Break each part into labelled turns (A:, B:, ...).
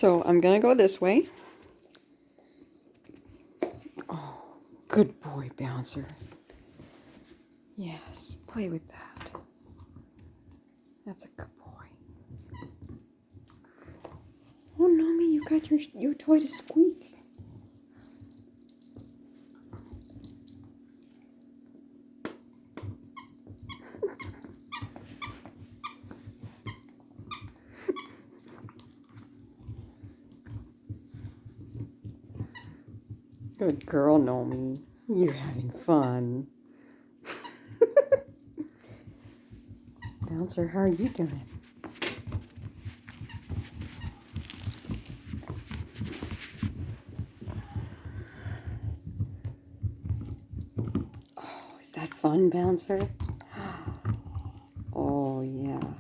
A: So I'm going to go this way. Oh, good boy, Bouncer. Yes, play with that. That's a good boy. Oh, Nomi, you got your toy to squeak. Good girl, Nomi. You're having fun. Bouncer, how are you doing? Oh, is that fun, Bouncer? Oh, yeah.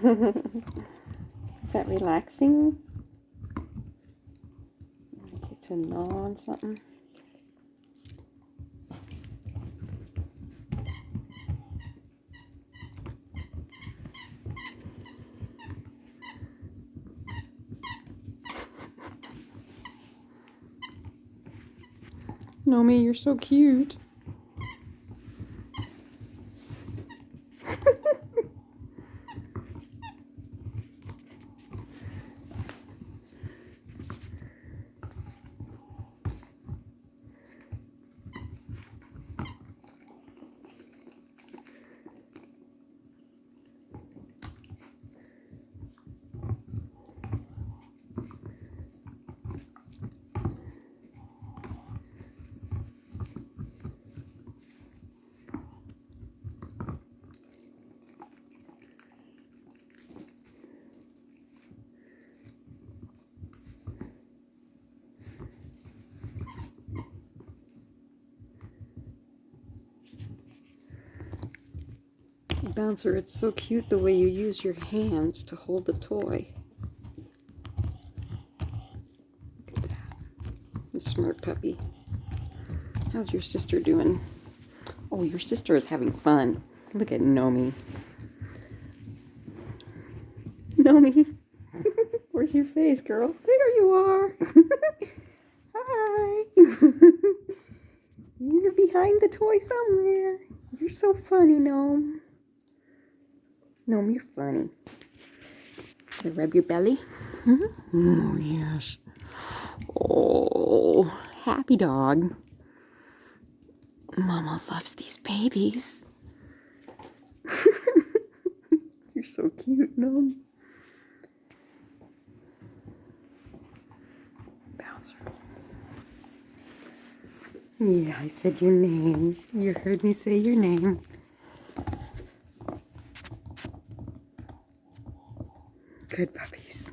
A: Is that relaxing? Get to gnaw on something? Nomi, you're so cute. Bouncer, it's so cute the way you use your hands to hold the toy. Look at that. The smart puppy. How's your sister doing? Oh, your sister is having fun. Look at Nomi. Nomi, where's your face, girl? There you are. Hi. You're behind the toy somewhere. You're so funny, Gnome. Gnome, you're funny. Can I rub your belly? Oh, yes. Oh, happy dog. Mama loves these babies. You're so cute, Gnome. Bouncer. Yeah, I said your name. You heard me say your name. Good puppies.